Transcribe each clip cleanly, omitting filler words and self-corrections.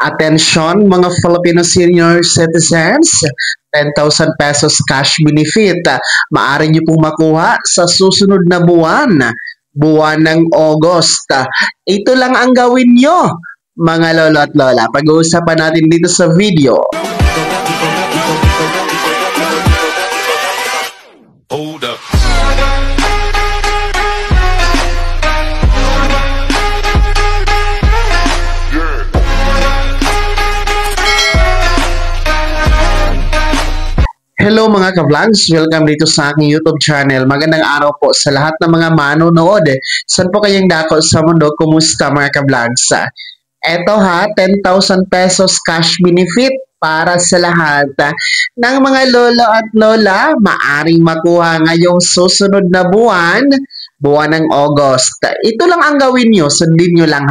Atensyon mga Filipino senior citizens, 10,000 pesos cash benefit. Maaari niyo pong makuha sa susunod na buwan ng August. Ito lang ang gawin niyo, mga lolo at lola. Pag-uusapan natin dito sa video. Hold up. Hello mga ka-vlogs! Welcome dito sa aking YouTube channel. Magandang araw po sa lahat ng mga manonood. Saan po kayong dako sa mundo? Kumusta mga ka-vlogs? Eto 10,000 pesos cash benefit para sa lahat ng mga lolo at lola. Maaring makuha ngayong susunod na buwan ng August. Ito lang ang gawin nyo. Sundin nyo lang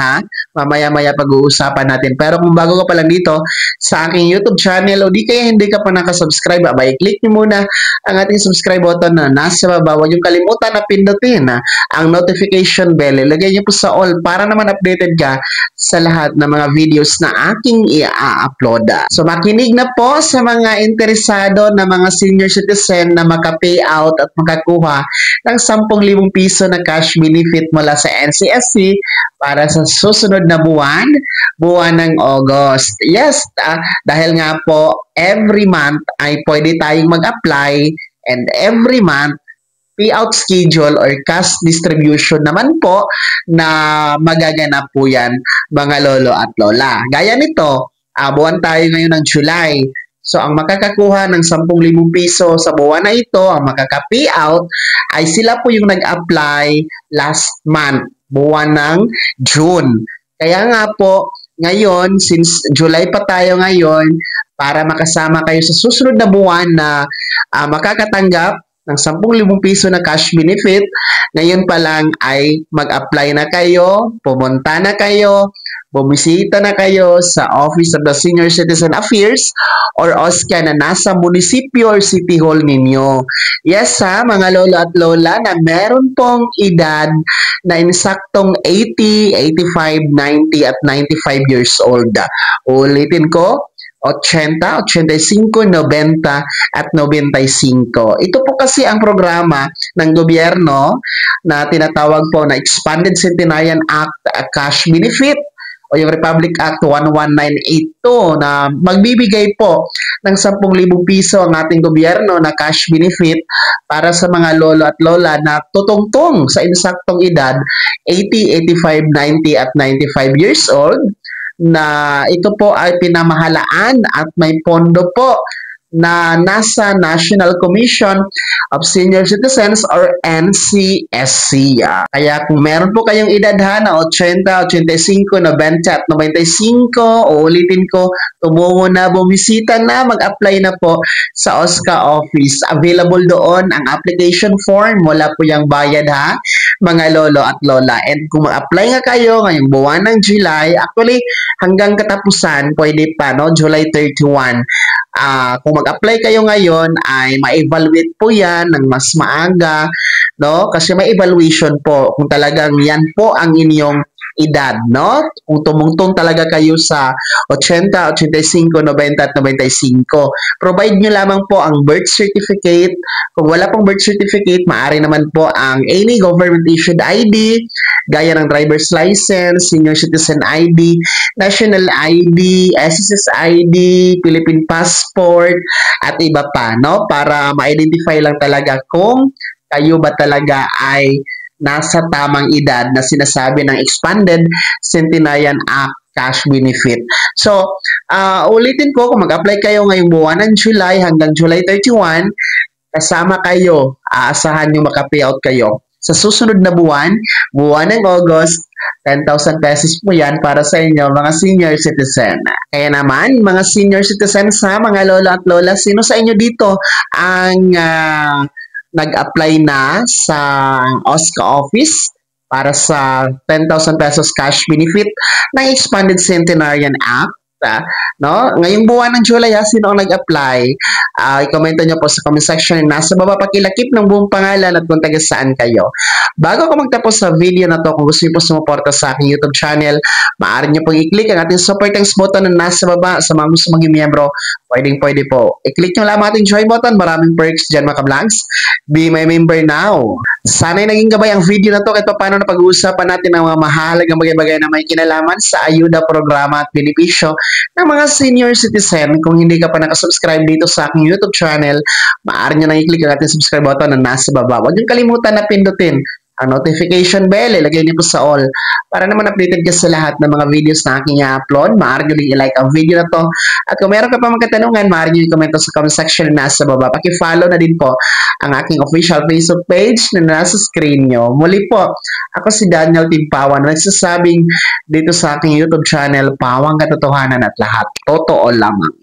Mamaya-maya pag-uusapan natin. Pero kung bago ka pa lang dito sa aking YouTube channel o di kaya hindi ka pa nakasubscribe, i-click nyo muna ang ating subscribe button na nasa baba. Huwag yung kalimutan na pindutin ang notification bell. Ilagay nyo po sa all para naman updated ka sa lahat ng mga videos na aking i-upload. So makinig na po sa mga interesado na mga senior citizen na maka-payout at makakuha ng 10,000 piso na cash benefit mula sa NCSC para sa susunod na buwan ng August. Yes, dahil nga po every month ay pwede tayong mag-apply and every month payout schedule or cash distribution naman po na magaganap po yan mga lolo at lola. Gaya nito, buwan tayo ngayon ng July. So, ang makakakuha ng 10,000 piso sa buwan na ito, ang makaka-payout, ay sila po yung nag-apply last month, buwan ng June. Kaya nga po, ngayon, since July pa tayo ngayon, para makasama kayo sa susunod na buwan na makakatanggap ng 10,000 piso na cash benefit, ngayon pa lang ay mag-apply na kayo, pumunta na kayo, bumisita na kayo sa Office of the Senior Citizen Affairs or OSCA na nasa munisipyo or city hall ninyo. Yes mga lolo at lola na meron pong edad na insaktong 80, 85, 90 at 95 years old. Ulitin ko, 80, 85, 90 at 95. Ito po kasi ang programa ng gobyerno na tinatawag po na Expanded Centenarian Act Cash Benefit o yung Republic Act 11982 na magbibigay po ng 10,000 piso ang ating gobyerno na cash benefit para sa mga lolo at lola na tutungtong sa insaktong edad 80, 85, 90 at 95 years old na ito po ay pinamahalaan at may pondo po na nasa National Commission of Senior Citizens or NCSC. Kaya kung meron po kayong edad na 80, 85, 90 at 95, ulitin ko, tumungo na, bumisita na, mag-apply na po sa OSCA office. Available doon ang application form, wala po yung bayad mga lolo at lola. And kung mag-apply nga kayo ngayong buwan ng July, actually hanggang katapusan, pwede pa, July 31. Kung mag-apply kayo ngayon ay ma-evaluate po yan ng mas maaga, kasi may evaluation po kung talagang yan po ang inyong edad, kung tumungtong talaga kayo sa 80, 85, 90 at 95. Provide nyo lamang po ang birth certificate. Kung wala pong birth certificate, maaari naman po ang any government issued ID, gaya ng driver's license, senior citizen ID, national ID, SSS ID, Philippine passport, at iba pa, para ma-identify lang talaga kung kayo ba talaga ay nasa tamang edad na sinasabi ng Expanded Centenarian Act Cash Benefit. So, ulitin ko, kung mag-apply kayo ngayong buwan ng July hanggang July 31, kasama kayo, aasahan nyo maka-payout kayo. Sa susunod na buwan ng August, 10,000 pesos po yan para sa inyo, mga senior citizen. Kaya naman, mga senior citizen mga lolo at lola, sino sa inyo dito ang nag-apply na sa OSCA office para sa 10,000 pesos cash benefit ng Expanded Centenarian Act No? Ngayong buwan ng July, sino ang nag-apply? I-komento nyo po sa comment section. Nasa baba pakilakip ng buong pangalan at kung taga saan kayo. Bago ako magtapos sa video na to, kung gusto niyo po sumuporta sa aking YouTube channel, maaari niyo pong i-click ang ating super thanks button na nasa baba sa mga gusto maging miyembro. Pwede po. I-click nyo lang ang ating join button. Maraming perks dyan mga ka-vlogs. Be my member now. Sana'y naging gabay ang video na to kahit paano na pag-uusapan natin ang mga mahalagang bagay-bagay na may kinalaman sa ayuda, programa at benepisyo ng mga senior citizen. Kung hindi ka pa nakasubscribe dito sa aking YouTube channel, maaari nyo nang i-click ang ating subscribe button na nasa baba. Huwag nyo kalimutan na pindutin ang notification bell, ilagay niyo po sa all para naman updated ka sa lahat ng mga videos na aking i-upload. Maaari nyo i-like ang video na to. At kung meron ka pa mga katanungan, maaari nyo i-comment sa comment section na nasa baba. Paki-follow na din po ang aking official Facebook page na nasa screen nyo. Muli po, ako si Daniel Timpawan na nagsasabing dito sa aking YouTube channel, pawang katotohanan at lahat totoo lamang.